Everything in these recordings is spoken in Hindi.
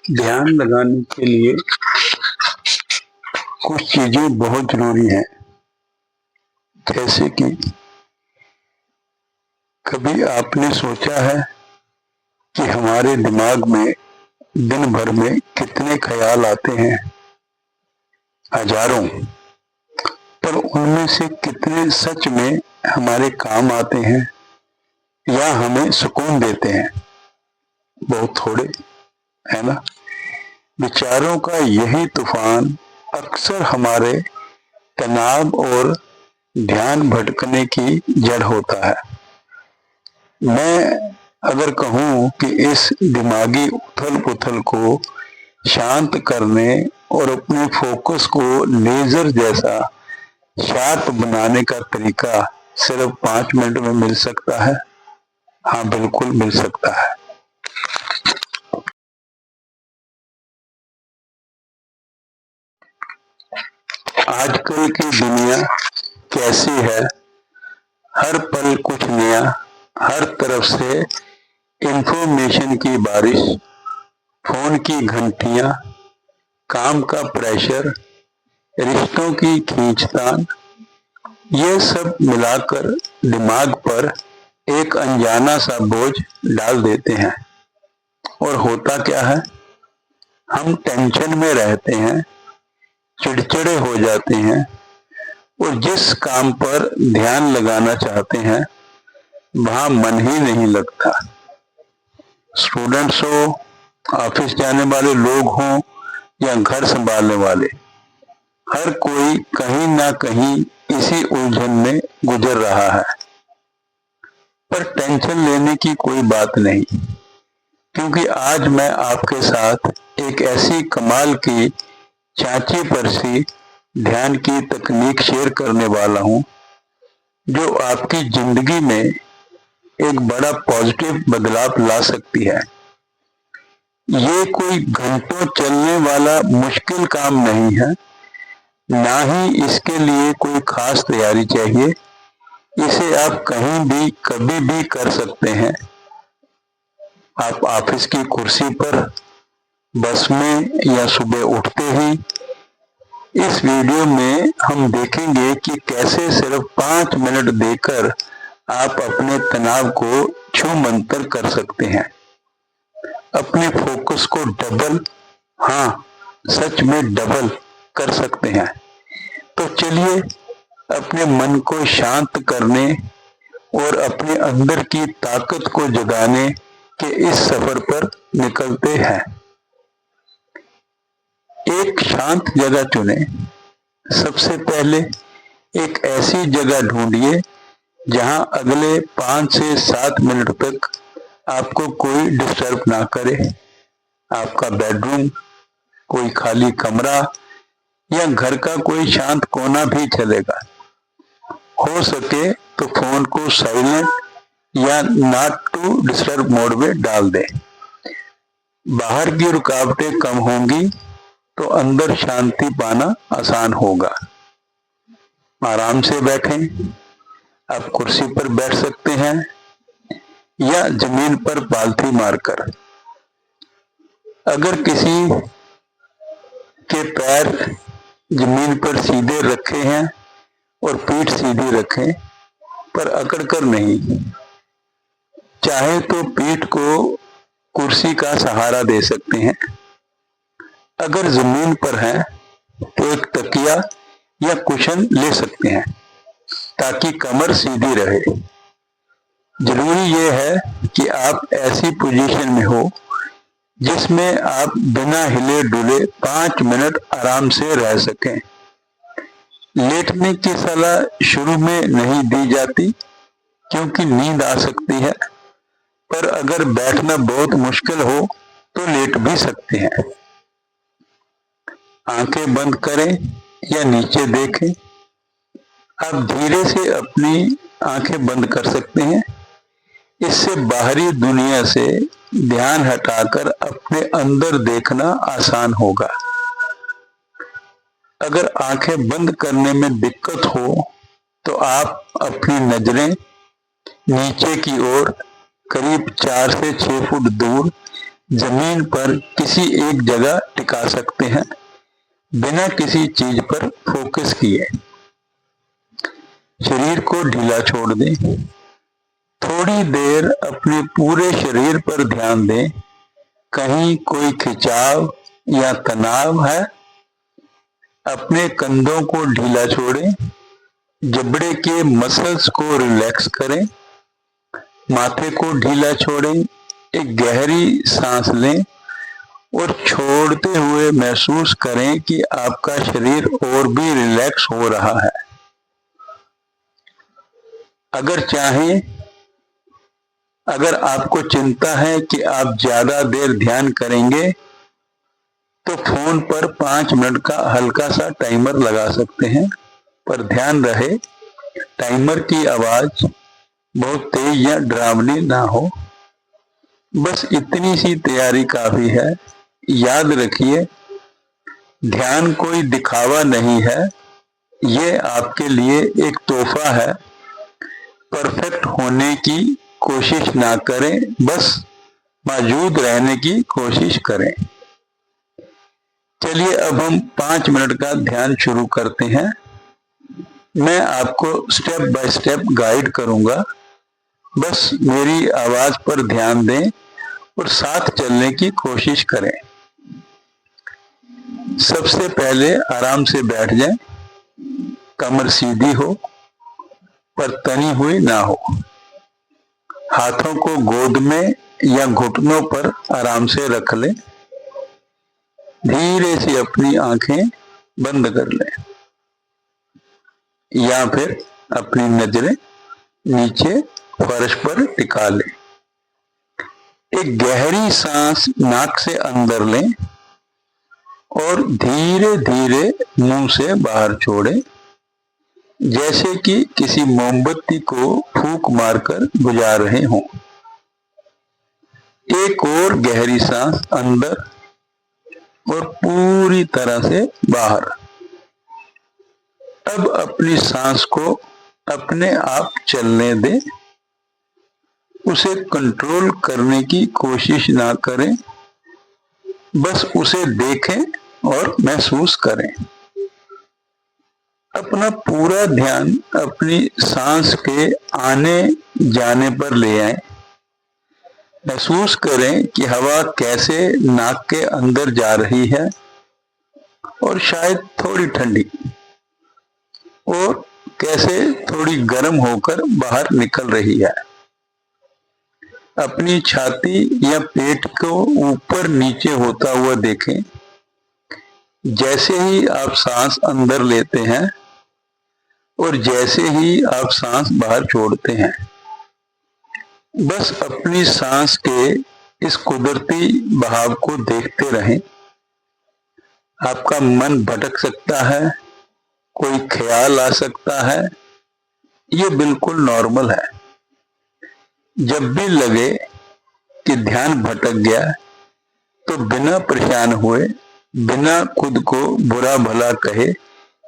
ध्यान लगाने के लिए कुछ चीजें बहुत जरूरी हैं। जैसे कि कभी आपने सोचा है कि हमारे दिमाग में दिन भर में कितने ख्याल आते हैं? हजारों। पर उनमें से कितने सच में हमारे काम आते हैं या हमें सुकून देते हैं? बहुत थोड़े, है ना? विचारों का यही तूफान अक्सर हमारे तनाव और ध्यान भटकने की जड़ होता है। मैं अगर कहूँ कि इस दिमागी उथल पुथल को शांत करने और अपने फोकस को लेजर जैसा शार्प बनाने का तरीका सिर्फ 5 मिनट में मिल सकता है। हाँ, बिल्कुल मिल सकता है। आजकल की दुनिया कैसी है? हर पल कुछ नया, हर तरफ से इंफॉर्मेशन की बारिश, फोन की घंटियां, काम का प्रेशर, रिश्तों की खींचतान, ये सब मिलाकर दिमाग पर एक अनजाना सा बोझ डाल देते हैं। और होता क्या है? हम टेंशन में रहते हैं, चिड़चिड़े हो जाते हैं और जिस काम पर ध्यान लगाना चाहते हैं वहां मन ही नहीं लगता। स्टूडेंट्स हो, ऑफिस जाने वाले लोग हों या घर संभालने वाले, हर कोई कहीं ना कहीं इसी उलझन में गुजर रहा है। पर टेंशन लेने की कोई बात नहीं, क्योंकि आज मैं आपके साथ एक ऐसी कमाल की चाची परसी ध्यान की तकनीक शेयर करने वाला हूं जो आपकी जिंदगी में एक बड़ा पॉजिटिव बदलाव ला सकती है। ये कोई घंटों चलने वाला मुश्किल काम नहीं है, ना ही इसके लिए कोई खास तैयारी चाहिए। इसे आप कहीं भी कभी भी कर सकते हैं। आप ऑफिस की कुर्सी पर, बस में या सुबह उठते ही। इस वीडियो में हम देखेंगे कि कैसे सिर्फ 5 मिनट देकर आप अपने तनाव को छूमंतर कर सकते हैं, अपने फोकस को डबल, हाँ सच में डबल कर सकते हैं। तो चलिए अपने मन को शांत करने और अपने अंदर की ताकत को जगाने के इस सफर पर निकलते हैं। एक शांत जगह चुनें। सबसे पहले एक ऐसी जगह ढूंढिए जहां अगले 5 से 7 मिनट तक आपको कोई डिस्टर्ब ना करे। आपका बेडरूम, कोई खाली कमरा या घर का कोई शांत कोना भी चलेगा। हो सके तो फोन को साइलेंट या नॉट टू डिस्टर्ब मोड में डाल दें। बाहर की रुकावटें कम होंगी तो अंदर शांति पाना आसान होगा। आराम से बैठें। आप कुर्सी पर बैठ सकते हैं या जमीन पर पालथी मारकर। अगर किसी के पैर जमीन पर सीधे रखे हैं और पीठ सीधी रखें, पर अकड़कर नहीं। चाहे तो पीठ को कुर्सी का सहारा दे सकते हैं। अगर जमीन पर है तो एक तकिया या कुशन ले सकते हैं ताकि कमर सीधी रहे। जरूरी यह है कि आप ऐसी पोजीशन में हो जिसमें आप बिना हिले डुले 5 मिनट आराम से रह सकें। लेटने की सलाह शुरू में नहीं दी जाती क्योंकि नींद आ सकती है, पर अगर बैठना बहुत मुश्किल हो तो लेट भी सकते हैं। आंखें बंद करें या नीचे देखें। आप धीरे से अपनी आंखें बंद कर सकते हैं। इससे बाहरी दुनिया से ध्यान हटाकर अपने अंदर देखना आसान होगा। अगर आंखें बंद करने में दिक्कत हो तो आप अपनी नजरें नीचे की ओर करीब 4 से 6 फुट दूर जमीन पर किसी एक जगह टिका सकते हैं बिना किसी चीज पर फोकस किए। शरीर को ढीला छोड़ दें। थोड़ी देर अपने पूरे शरीर पर ध्यान दें। कहीं कोई खिंचाव या तनाव है? अपने कंधों को ढीला छोड़ें। जबड़े के मसल्स को रिलैक्स करें। माथे को ढीला छोड़ें। एक गहरी सांस लें और छोड़ते हुए महसूस करें कि आपका शरीर और भी रिलैक्स हो रहा है। अगर चाहें, अगर आपको चिंता है कि आप ज्यादा देर ध्यान करेंगे तो फोन पर 5 मिनट का हल्का सा टाइमर लगा सकते हैं, पर ध्यान रहे टाइमर की आवाज बहुत तेज या डरावनी ना हो। बस इतनी सी तैयारी काफी है। याद रखिए, ध्यान कोई दिखावा नहीं है, ये आपके लिए एक तोहफा है। परफेक्ट होने की कोशिश ना करें, बस मौजूद रहने की कोशिश करें। चलिए अब हम 5 मिनट का ध्यान शुरू करते हैं। मैं आपको स्टेप बाय स्टेप गाइड करूंगा। बस मेरी आवाज पर ध्यान दें और साथ चलने की कोशिश करें। सबसे पहले आराम से बैठ जाएं। कमर सीधी हो पर तनी हुई ना हो। हाथों को गोद में या घुटनों पर आराम से रख लें। धीरे से अपनी आंखें बंद कर लें या फिर अपनी नजरें नीचे फर्श पर टिका लें। एक गहरी सांस नाक से अंदर लें और धीरे धीरे मुंह से बाहर छोड़ें, जैसे कि किसी मोमबत्ती को फूंक मारकर बुझा रहे हों। एक और गहरी सांस अंदर और पूरी तरह से बाहर। अब अपनी सांस को अपने आप चलने दें। उसे कंट्रोल करने की कोशिश ना करें, बस उसे देखें और महसूस करें। अपना पूरा ध्यान अपनी सांस के आने जाने पर ले आए। महसूस करें कि हवा कैसे नाक के अंदर जा रही है और शायद थोड़ी ठंडी, और कैसे थोड़ी गर्म होकर बाहर निकल रही है। अपनी छाती या पेट को ऊपर नीचे होता हुआ देखें। जैसे ही आप सांस अंदर लेते हैं और जैसे ही आप सांस बाहर छोड़ते हैं, बस अपनी सांस के इस कुदरती बहाव को देखते रहें। आपका मन भटक सकता है, कोई ख्याल आ सकता है, ये बिल्कुल नॉर्मल है। जब भी लगे कि ध्यान भटक गया तो बिना परेशान हुए, बिना खुद को बुरा भला कहे,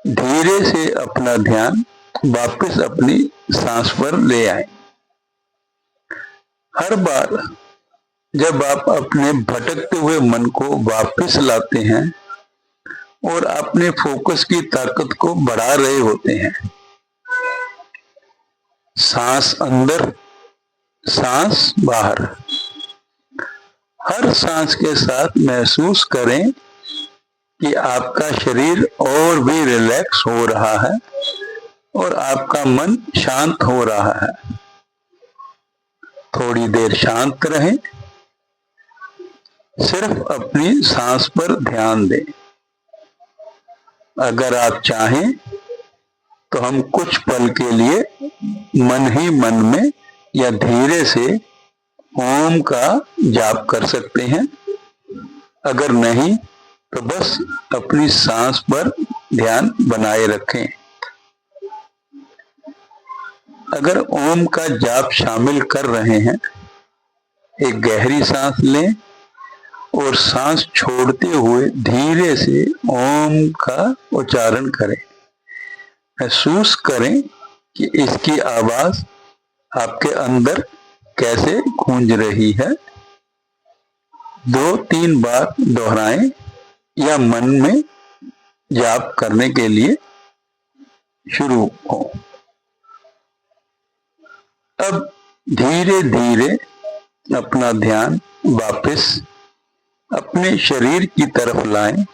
धीरे से अपना ध्यान वापस अपनी सांस पर ले आए। हर बार जब आप अपने भटकते हुए मन को वापस लाते हैं और अपने फोकस की ताकत को बढ़ा रहे होते हैं, सांस अंदर, सांस बाहर, हर सांस के साथ महसूस करें कि आपका शरीर और भी रिलैक्स हो रहा है और आपका मन शांत हो रहा है। थोड़ी देर शांत रहें, सिर्फ अपनी सांस पर ध्यान दें। अगर आप चाहें तो हम कुछ पल के लिए मन ही मन में या धीरे से ओम का जाप कर सकते हैं। अगर नहीं तो बस अपनी सांस पर ध्यान बनाए रखें। अगर ओम का जाप शामिल कर रहे हैं, एक गहरी सांस लें और सांस छोड़ते हुए धीरे से ओम का उच्चारण करें। महसूस करें कि इसकी आवाज आपके अंदर कैसे गूंज रही है। 2-3 बार दोहराएं या मन में जाप करने के लिए शुरू हो। अब धीरे धीरे अपना ध्यान वापस अपने शरीर की तरफ लाएं।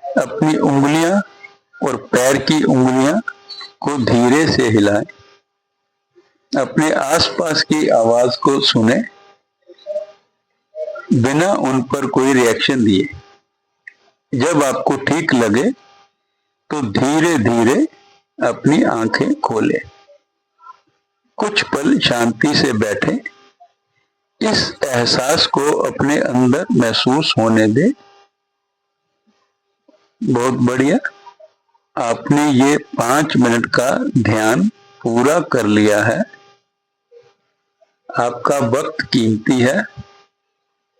अपनी उंगलियां और पैर की उंगलियां को धीरे से हिलाएं। अपने आसपास की आवाज को सुने बिना उन पर कोई रिएक्शन दिए। जब आपको ठीक लगे तो धीरे धीरे अपनी आंखें खोलें। कुछ पल शांति से बैठें। इस एहसास को अपने अंदर महसूस होने दें। बहुत बढ़िया, आपने ये 5 मिनट का ध्यान पूरा कर लिया है। आपका वक्त कीमती है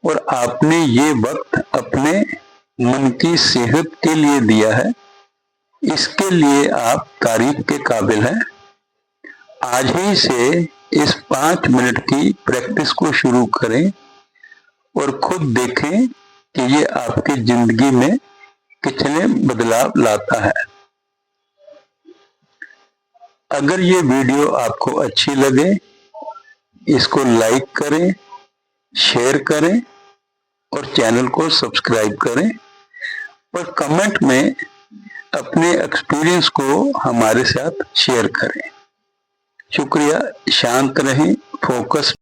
और आपने ये वक्त अपने मन की सेहत के लिए दिया है। इसके लिए आप तारीफ के काबिल हैं। आज ही से इस 5 मिनट की प्रैक्टिस को शुरू करें और खुद देखें कि ये आपकी जिंदगी में कितने बदलाव लाता है। अगर ये वीडियो आपको अच्छी लगे, इसको लाइक करें, शेयर करें और चैनल को सब्सक्राइब करें और कमेंट में अपने एक्सपीरियंस को हमारे साथ शेयर करें। शुक्रिया। शांत रहें, फोकस